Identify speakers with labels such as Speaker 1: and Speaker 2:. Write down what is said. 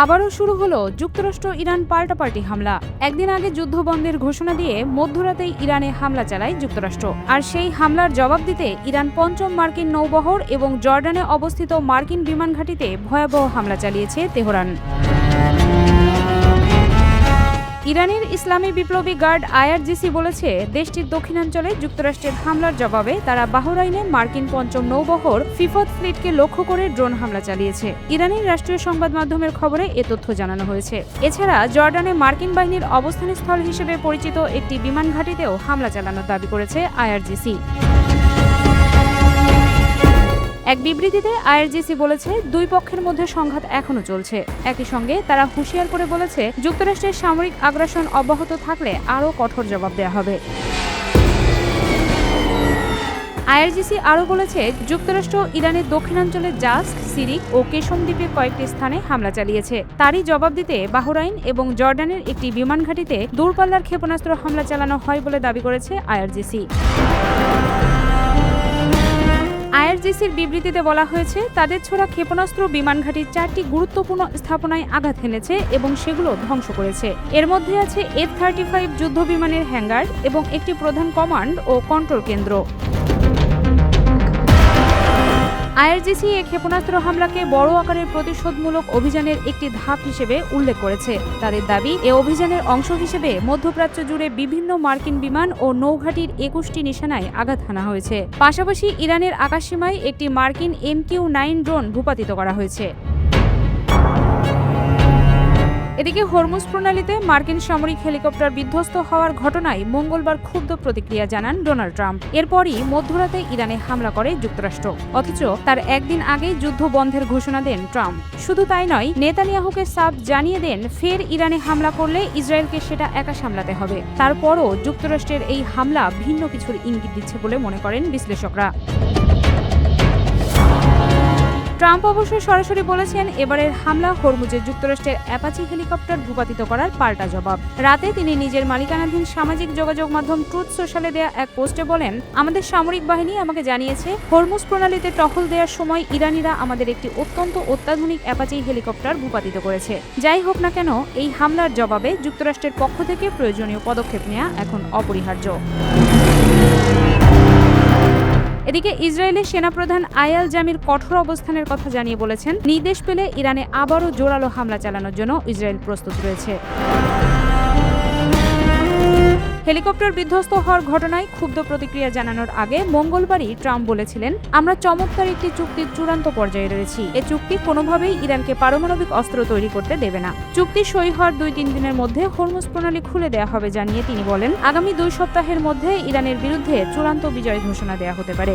Speaker 1: আবারও শুরু হলো যুক্তরাষ্ট্র ইরান পাল্টাপাল্টি হামলা। একদিন আগে যুদ্ধবন্ধের ঘোষণা দিয়ে মধ্যরাতেই ইরানে হামলা চালায় যুক্তরাষ্ট্র। আর সেই হামলার জবাব দিতে ইরান পঞ্চম মার্কিন নৌবহর এবং জর্ডানে অবস্থিত মার্কিন বিমান ঘাঁটিতে ভয়াবহ হামলা চালিয়েছে তেহরান। ইরানের ইসলামী বিপ্লবী গার্ড আইআরজিসি বলেছে, দেশটির দক্ষিণাঞ্চলে যুক্তরাষ্ট্রের হামলার জবাবে তারা বাহরাইনে মার্কিন পঞ্চম নৌবহর ফিফথ ফ্লিটকে লক্ষ্য করে ড্রোন হামলা চালিয়েছে। ইরানের রাষ্ট্রীয় সংবাদ মাধ্যমের খবরে এ তথ্য জানানো হয়েছে। এছাড়া জর্ডানে মার্কিন বাহিনীর অবস্থানস্থল হিসেবে পরিচিত একটি বিমান ঘাঁটিতেও হামলা চালানোর দাবি করেছে আইআরজিসি। এক বিবৃতিতে আইআরজিসি বলেছে, দুই পক্ষের মধ্যে সংঘাত এখনো চলছে। একই সঙ্গে তারা হুঁশিয়ার করে বলেছে, যুক্তরাষ্ট্রের সামরিক আগ্রাসন অব্যাহত থাকলে আরও কঠোর জবাব দেওয়া হবে। আইআরজিসি আরও বলেছে, যুক্তরাষ্ট্র ইরানের দক্ষিণাঞ্চলে জাস্ক, সিরিক ও কেশম দ্বীপে কয়েকটি স্থানে হামলা চালিয়েছে। তারই জবাব দিতে বাহরাইন এবং জর্ডানের একটি বিমান ঘাঁটিতে দূরপাল্লার ক্ষেপণাস্ত্র হামলা চালানো হয় বলে দাবি করেছে আইআরজিসি। আইআরজিসির বিবৃতিতে বলা হয়েছে, তাদের ছোড়া ক্ষেপণাস্ত্র বিমান ঘাঁটির 4টি গুরুত্বপূর্ণ স্থাপনায় আঘাত হেনেছে এবং সেগুলো ধ্বংস করেছে। এর মধ্যে আছে F-35 যুদ্ধ বিমানের হ্যাঙ্গার এবং একটি প্রধান কমান্ড ও কন্ট্রোল কেন্দ্র। আইআরজিসি এ ক্ষেপণাস্ত্র হামলাকে বড় আকারের প্রতিশোধমূলক অভিযানের একটি ধাপ হিসেবে উল্লেখ করেছে। তাদের দাবি, এ অভিযানের অংশ হিসেবে মধ্যপ্রাচ্য জুড়ে বিভিন্ন মার্কিন বিমান ও নৌঘাঁটির 21টি নিশানায় আঘাত হানা হয়েছে। পাশাপাশি ইরানের আকাশসীমায় একটি মার্কিন MQ-9 ড্রোন ভূপাতিত করা হয়েছে। এদিকে হরমুজ প্রণালীতে মার্কিন সামরিক হেলিকপ্টার বিধ্বস্ত হওয়ার ঘটনায় মঙ্গলবার ক্ষুব্ধ প্রতিক্রিয়া জানান ডোনাল্ড ট্রাম্প। এরপরই মধ্যরাতে ইরানে হামলা করে যুক্তরাষ্ট্র। অথচ তার একদিন আগেই যুদ্ধ বন্ধের ঘোষণা দেন ট্রাম্প। শুধু তাই নয়, নেতানিয়াহুকে সাফ জানিয়ে দেন, ফের ইরানে হামলা করলে ইসরায়েলকে সেটা একা সামলাতে হবে। তারপরও যুক্তরাষ্ট্রের এই হামলা ভিন্ন কিছুর ইঙ্গিত দিচ্ছে বলে মনে করেন বিশ্লেষকরা। ট্রাম্প অবশ্য সরাসরি বলেছেন, এবারের হামলা হরমুজে যুক্তরাষ্ট্রের অ্যাপাচি হেলিকপ্টার ভূপাতিত করার পাল্টা জবাব। রাতে তিনি নিজের মালিকানাধীন সামাজিক যোগাযোগ মাধ্যম ট্রুথ সোশ্যালে দেয়া এক পোস্টে বলেন, আমাদের সামরিক বাহিনী আমাকে জানিয়েছে, হরমুজ প্রণালীতে টহল দেওয়ার সময় ইরানিরা আমাদের একটি অত্যন্ত অত্যাধুনিক অ্যাপাচি হেলিকপ্টার ভূপাতিত করেছে। যাই হোক না কেন, এই হামলার জবাবে যুক্তরাষ্ট্রের পক্ষ থেকে প্রয়োজনীয় পদক্ষেপ নেওয়া এখন অপরিহার্য। এদিকে ইসরায়েলের সেনাপ্রধান আয়াল জামির কঠোর অবস্থানের কথা জানিয়ে বলেছেন, নির্দেশ পেলে ইরানে আবারও জোরালো হামলা চালানোর জন্য ইসরায়েল প্রস্তুত রয়েছে। হেলিকপ্টার বিধ্বস্ত হওয়ার ঘটনায় ক্ষুব্ধ প্রতিক্রিয়া জানানোর আগে মঙ্গলবারই ট্রাম্প বলেছিলেন, আমরা চমৎকার একটি চুক্তির চূড়ান্ত পর্যায়ে রয়েছি। এ চুক্তি কোনোভাবেই ইরানকে পারমাণবিক অস্ত্র তৈরি করতে দেবে না। চুক্তি সই হওয়ার 2-3 দিনের মধ্যে হরমুজ প্রণালী খুলে দেওয়া হবে জানিয়ে তিনি বলেন, আগামী 2 সপ্তাহের মধ্যে ইরানের বিরুদ্ধে চূড়ান্ত বিজয় ঘোষণা দেওয়া হতে পারে।